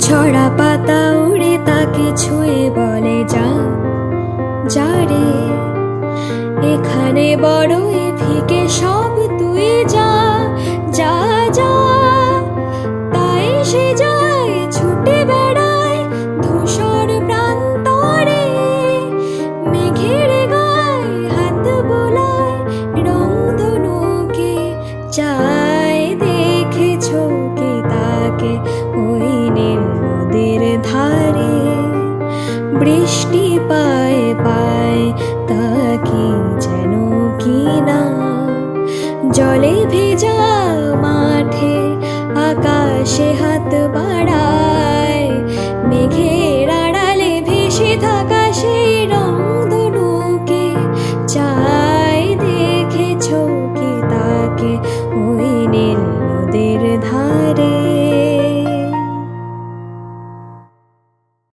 ঝরা পাতা উড়ে তাকে ছুঁয়ে বলে যা যা রে, এখানে বড়ই ফিকে সব, তুই যা যা যা। তাই সে যায় ছুটে বেড়ায় ধূসর প্রান্তরে, মেঘের গায়ে হাত বোলায় রংধনুকে। চায় দেখেছো কি তাকে ওই নীল নদীর ধারে, বৃষ্টি পায় পায় তাকি যেন কি না। জলে ভেজা মাঠে আকাশে হাত বাড়ায়, মেঘের আড়ালে ভেসে থাকা সেই রংধনুকে। চায় দেখেছো কি তাকে ওই নীল